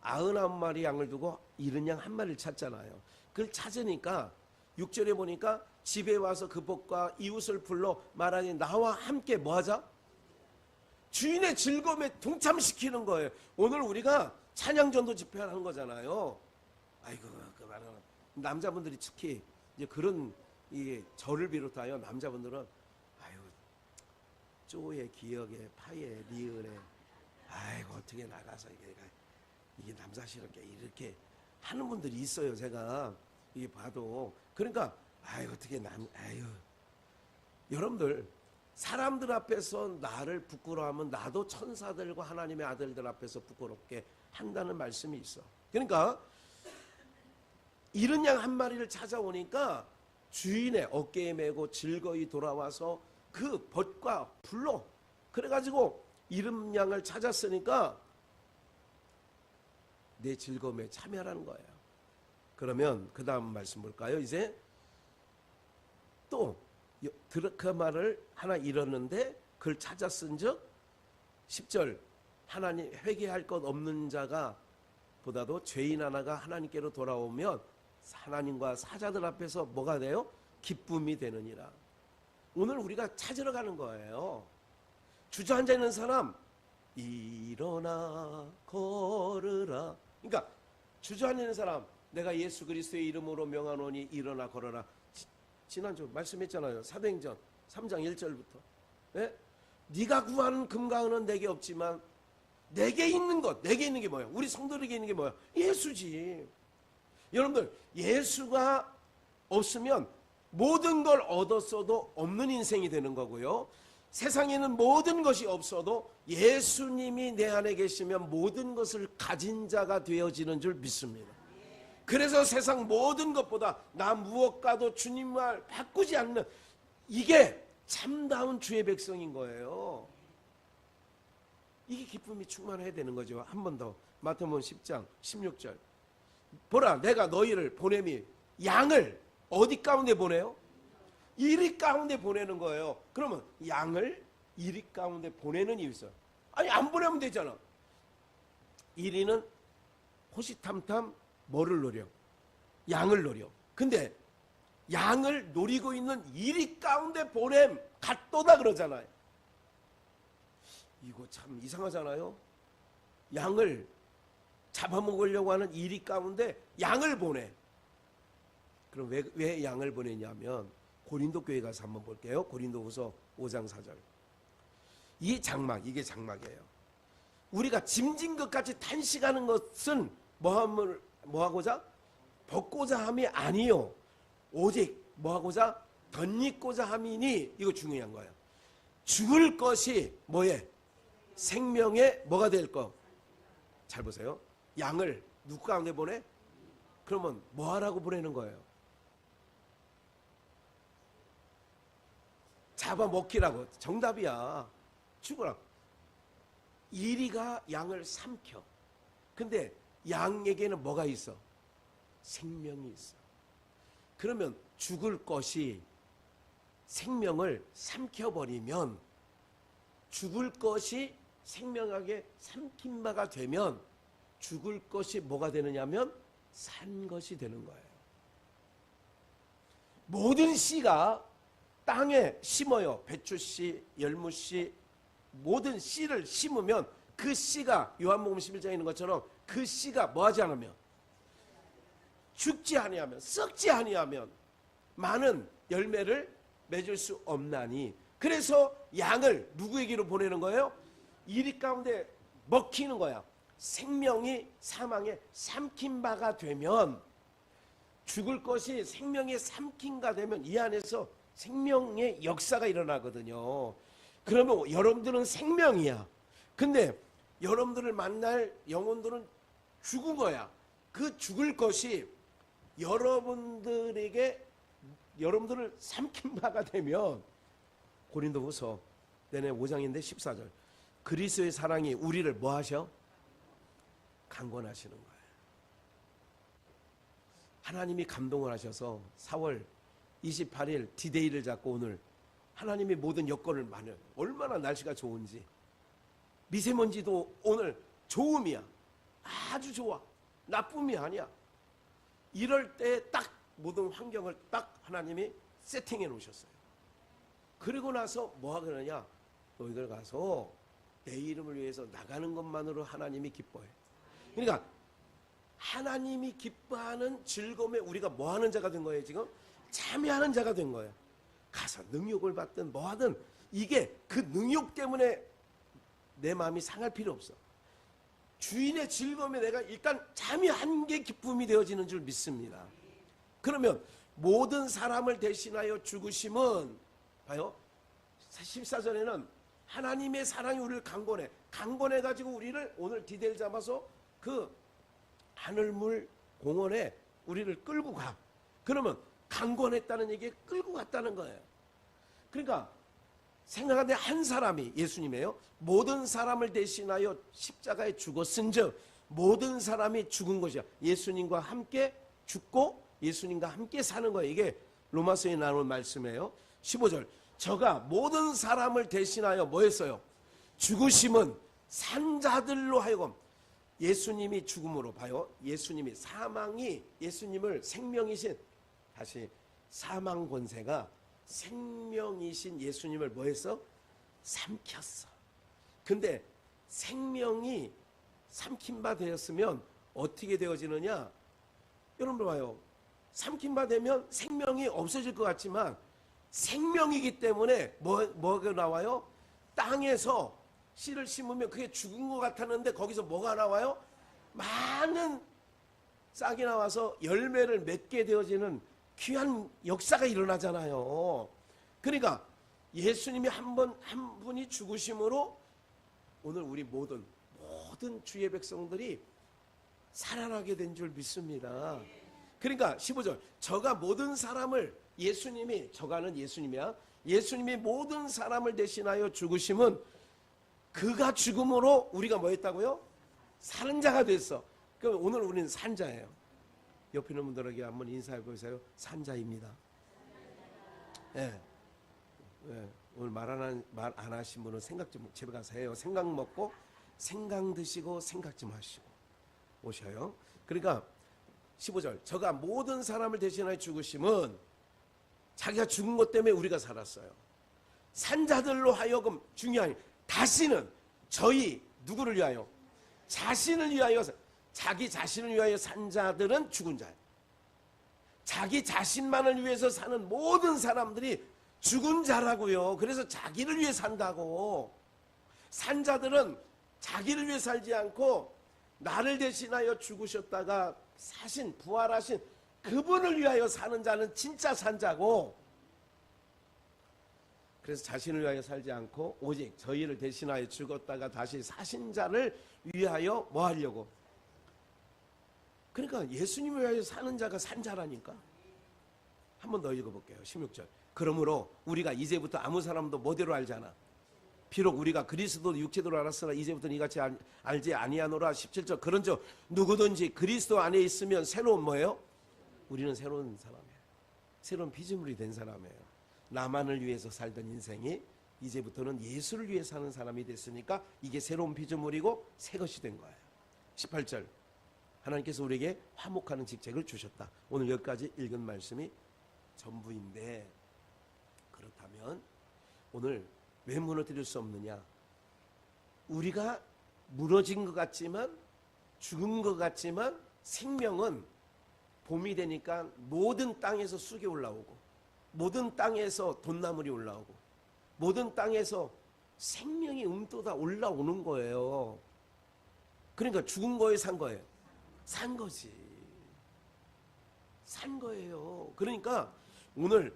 99마리 양을 두고 잃은 양 한 마리를 찾잖아요. 그걸 찾으니까 6절에 보니까 집에 와서 그 복과 이웃을 불러 말하니 나와 함께 뭐하자? 주인의 즐거움에 동참시키는 거예요. 오늘 우리가 찬양전도 집회하는 거잖아요. 아이고, 그 말은 남자분들이 특히 이제 그런 이 저를 비롯하여 남자분들은 아이고, 쪼에 기역에 파에 리을에 아이고 어떻게 나가서 이게 남사스럽게 이렇게 하는 분들이 있어요. 제가 이게 봐도. 그러니까 아이고 어떻게 아이고, 여러분들 사람들 앞에서 나를 부끄러워하면 나도 천사들과 하나님의 아들들 앞에서 부끄럽게 한다는 말씀이 있어. 그러니까 잃은 양 한 마리를 찾아오니까 주인의 어깨에 메고 즐거이 돌아와서 그 벗과 불로, 그래가지고 잃은 양을 찾았으니까 내 즐거움에 참여하라는 거예요. 그러면 그 다음 말씀 볼까요? 이제 또 그 말을 하나 잃었는데 그걸 찾았은즉 10절, 하나님 회개할 것 없는 자가 보다도 죄인 하나가 하나님께로 돌아오면 하나님과 사자들 앞에서 뭐가 돼요? 기쁨이 되느니라. 오늘 우리가 찾으러 가는 거예요. 주저앉아 있는 사람, 일어나 걸으라. 그러니까 주저앉아 있는 사람, 내가 예수 그리스도의 이름으로 명하노니 일어나 걸어라. 지난주 말씀했잖아요. 사도행전 3장 1절부터. 네? 네가 구하는 금과 은은 내게 없지만 내게 있는 것, 내게 있는 게 뭐야? 우리 성도에게 있는 게 뭐야? 예수지. 여러분들 예수가 없으면 모든 걸 얻었어도 없는 인생이 되는 거고요. 세상에는 모든 것이 없어도 예수님이 내 안에 계시면 모든 것을 가진 자가 되어지는 줄 믿습니다. 그래서 세상 모든 것보다 나 무엇과도 주님 말 바꾸지 않는, 이게 참다운 주의 백성인 거예요. 이게 기쁨이 충만해야 되는 거죠. 한 번 더 마태복음 10장 16절. 보라, 내가 너희를 보냄이, 양을 어디 가운데 보내요? 이리 가운데 보내는 거예요. 그러면 양을 이리 가운데 보내는 이유 있어요. 아니 안 보내면 되잖아. 이리는 호시탐탐 뭐를 노려? 양을 노려. 근데 양을 노리고 있는 이리 가운데 보냄 갓도다 그러잖아요. 이거 참 이상하잖아요. 양을 잡아먹으려고 하는 이리 가운데 양을 보내. 그럼 왜 양을 보내냐면 고린도 교회 가서 한번 볼게요. 고린도후서 5장 4절. 이 장막, 이게 장막이에요. 우리가 짐진 것 같이 탄식하는 것은 뭐하고자? 벗고자 함이 아니요 오직 뭐하고자? 덧입고자 함이니. 이거 중요한 거예요. 죽을 것이 뭐에? 생명에 뭐가 될 거? 잘 보세요. 양을 누구 가운데 보내? 그러면 뭐 하라고 보내는 거예요? 잡아먹히라고. 정답이야. 죽으라. 이리가 양을 삼켜. 근데 양에게는 뭐가 있어? 생명이 있어. 그러면 죽을 것이 생명을 삼켜버리면, 죽을 것이 생명하게 삼킨 바가 되면 죽을 것이 뭐가 되느냐면 산 것이 되는 거예요. 모든 씨가 땅에 심어요. 배추씨, 열무씨, 모든 씨를 심으면 그 씨가 요한복음 11장에 있는 것처럼 그 씨가 뭐하지 않으면, 죽지 아니하면, 썩지 아니하면 많은 열매를 맺을 수 없나니. 그래서 양을 누구에게로 보내는 거예요? 이리 가운데 먹히는 거야. 생명이 사망에 삼킨 바가 되면, 죽을 것이 생명에 삼킨가 되면 이 안에서 생명의 역사가 일어나거든요. 그러면 여러분들은 생명이야. 근데 여러분들을 만날 영혼들은 죽은 거야. 그 죽을 것이 여러분들에게, 여러분들을 삼킨 바가 되면, 고린도후서 내내 5장인데 14절. 그리스도의 사랑이 우리를 뭐 하셔? 강권하시는 거예요. 하나님이 감동을 하셔서 4월 28일 디데이를 잡고 오늘 하나님이 모든 여건을 많아요. 얼마나 날씨가 좋은지. 미세먼지도 오늘 좋음이야. 아주 좋아. 나쁨이 아니야. 이럴 때 딱 모든 환경을 딱 하나님이 세팅해 놓으셨어요. 그리고 나서 뭐 하느냐? 너희들 가서 내 이름을 위해서 나가는 것만으로 하나님이 기뻐해. 그러니까 하나님이 기뻐하는 즐거움에 우리가 뭐 하는 자가 된 거예요 지금? 참여하는 자가 된 거예요. 가서 능욕을 받든 뭐 하든 이게 그 능욕 때문에 내 마음이 상할 필요 없어. 주인의 즐거움에 내가 일단 참여한 게 기쁨이 되어지는 줄 믿습니다. 그러면 모든 사람을 대신하여 죽으심은, 봐요, 14절에는 하나님의 사랑이 우리를 강권해가지고 우리를 오늘 디데일 잡아서 그 하늘물 공원에 우리를 끌고 가. 그러면 강권했다는 얘기에 끌고 갔다는 거예요. 그러니까 생각하는데 한 사람이 예수님이에요. 모든 사람을 대신하여 십자가에 죽었은즉 모든 사람이 죽은 것이야. 예수님과 함께 죽고 예수님과 함께 사는 거예요. 이게 로마서에 나오는 말씀이에요. 15절. 저가 모든 사람을 대신하여 뭐 했어요? 죽으심은 산자들로 하여금, 예수님이 죽음으로, 봐요, 예수님이 사망이 예수님을 생명이신, 다시 사망 권세가 생명이신 예수님을 뭐 했어? 삼켰어. 근데 생명이 삼킨 바 되었으면 어떻게 되어지느냐? 여러분 봐요. 삼킨 바 되면 생명이 없어질 것 같지만 생명이기 때문에 뭐가 나와요? 땅에서 씨를 심으면 그게 죽은 것 같았는데 거기서 뭐가 나와요? 많은 싹이 나와서 열매를 맺게 되어지는 귀한 역사가 일어나잖아요. 그러니까 예수님이 한 분이 죽으심으로 오늘 우리 모든 주의 백성들이 살아나게 된 줄 믿습니다. 그러니까 15절, 저가 모든 사람을, 예수님이, 저가는 예수님이야, 예수님이 모든 사람을 대신하여 죽으심은 그가 죽음으로 우리가 뭐 했다고요? 사는 자가 됐어. 그럼 오늘 우리는 산자예요. 옆에 있는 분들에게 한번 인사해 보세요. 산자입니다. 예. 예. 오늘 말 안 하신 분은 생각 좀 집에 가서 해요. 생각 먹고 생강 드시고 생각 좀 하시고 오셔요. 그러니까 15절, 저가 모든 사람을 대신하여 죽으심은 자기가 죽은 것 때문에 우리가 살았어요. 산자들로 하여금, 중요한, 다시는 저희 누구를 위하여? 자신을 위하여, 자기 자신을 위하여 산 자들은 죽은 자예요. 자기 자신만을 위해서 사는 모든 사람들이 죽은 자라고요. 그래서 자기를 위해 산다고. 산 자들은 자기를 위해 살지 않고 나를 대신하여 죽으셨다가 사신, 부활하신 그분을 위하여 사는 자는 진짜 산자고, 그래서 자신을 위하여 살지 않고 오직 저희를 대신하여 죽었다가 다시 사신 자를 위하여 뭐 하려고? 그러니까 예수님을 위하여 사는 자가 산자라니까. 한 번 더 읽어볼게요. 16절. 그러므로 우리가 이제부터 아무 사람도 뭐대로 알잖아. 비록 우리가 그리스도 육체대로 알았으나 이제부터 이같이 알지 아니하노라. 17절. 그런즉 누구든지 그리스도 안에 있으면 새로운 뭐예요? 우리는 새로운 사람이에요. 새로운 피조물이 된 사람이에요. 나만을 위해서 살던 인생이 이제부터는 예수를 위해 사는 사람이 됐으니까 이게 새로운 피조물이고 새 것이 된 거예요. 18절. 하나님께서 우리에게 화목하는 직책을 주셨다. 오늘 여기까지 읽은 말씀이 전부인데, 그렇다면 오늘 왜 무너뜨릴 수 없느냐? 우리가 무너진 것 같지만, 죽은 것 같지만 생명은 봄이 되니까 모든 땅에서 쑥이 올라오고, 모든 땅에서 돈나물이 올라오고, 모든 땅에서 생명이 움떠다 올라오는 거예요. 그러니까 죽은 거예요, 산 거예요? 산 거지. 산 거예요. 그러니까 오늘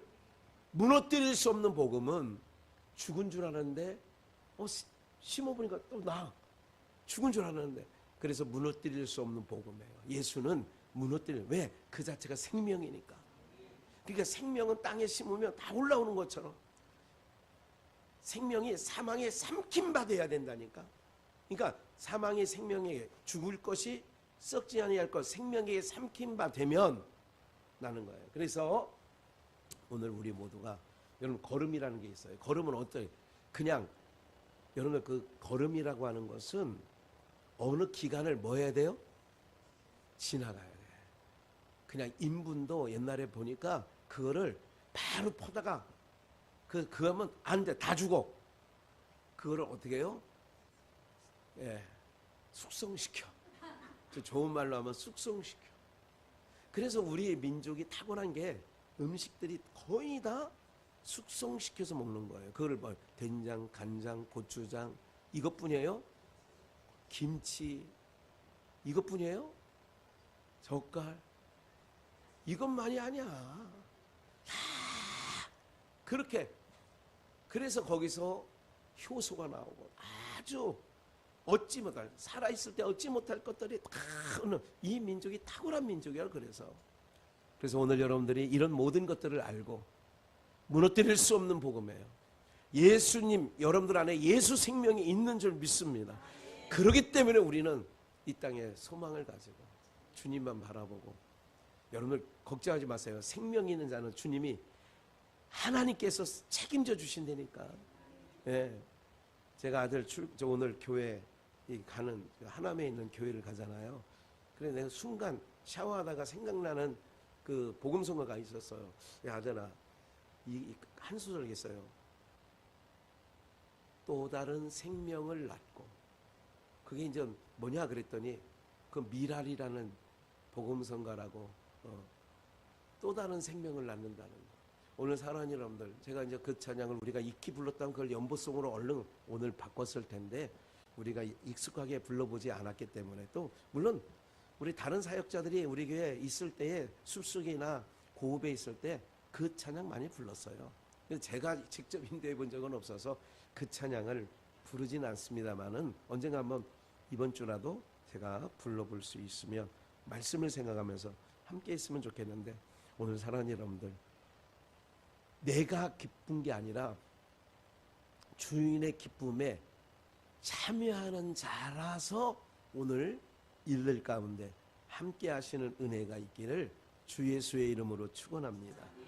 무너뜨릴 수 없는 복음은 죽은 줄 알았는데 심어보니까 또 나 죽은 줄 알았는데, 그래서 무너뜨릴 수 없는 복음이에요. 예수는 왜? 그 자체가 생명이니까. 그러니까 생명은 땅에 심으면 다 올라오는 것처럼 생명이 사망에 삼킴받아야 된다니까. 그러니까 사망의 생명에게 죽을 것이 썩지 아니할 것, 생명에게 삼킴받으면 나는 거예요. 그래서 오늘 우리 모두가, 여러분 걸음이라는 게 있어요. 걸음은 어떠해요? 그냥 여러분 그 걸음이라고 하는 것은 어느 기간을 뭐 해야 돼요? 지나가야 돼. 그냥 인분도 옛날에 보니까 그거를 바로 퍼다가 그거 하면 안 돼. 다 죽어. 그거를 어떻게 해요? 예, 숙성시켜. 좋은 말로 하면 숙성시켜. 그래서 우리 민족이 타고난 게 음식들이 거의 다 숙성시켜서 먹는 거예요. 그걸 뭐 된장, 간장, 고추장 이것뿐이에요? 김치 이것뿐이에요? 젓갈 이것만이 아니야. 그렇게. 그래서 거기서 효소가 나오고 아주 얻지 못할, 살아있을 때 얻지 못할 것들이 다 이 민족이 탁월한 민족이야. 그래서 오늘 여러분들이 이런 모든 것들을 알고 무너뜨릴 수 없는 복음이에요. 예수님, 여러분들 안에 예수 생명이 있는 줄 믿습니다. 그렇기 때문에 우리는 이 땅에 소망을 가지고 주님만 바라보고, 여러분들 걱정하지 마세요. 생명 있는 자는 주님이 하나님께서 책임져 주신다니까. 예. 제가 저 오늘 교회 가는 하남에 있는 교회를 가잖아요. 그래서 내가 순간 샤워하다가 생각나는 그 복음성가가 있었어요. 야, 아들아, 한 소절 있어요. 또 다른 생명을 낳고. 그게 이제 뭐냐 그랬더니 그 미랄이라는 복음성가라고 또 다른 생명을 낳는다는 거. 오늘 사랑하는 여러분들, 제가 이제 그 찬양을 우리가 익히 불렀다면 그걸 연보송으로 얼른 오늘 바꿨을 텐데 우리가 익숙하게 불러보지 않았기 때문에, 또 물론 우리 다른 사역자들이 우리 교회에 있을 때에 숲속이나 고읍에 있을 때 그 찬양 많이 불렀어요. 근데 제가 직접 인도해 본 적은 없어서 그 찬양을 부르진 않습니다만은 언젠가 한번 이번 주라도 제가 불러볼 수 있으면 말씀을 생각하면서 함께 있으면 좋겠는데, 오늘 사랑하는 여러분들, 내가 기쁜 게 아니라 주인의 기쁨에 참여하는 자라서 오늘 일들 가운데 함께 하시는 은혜가 있기를 주 예수의 이름으로 축원합니다.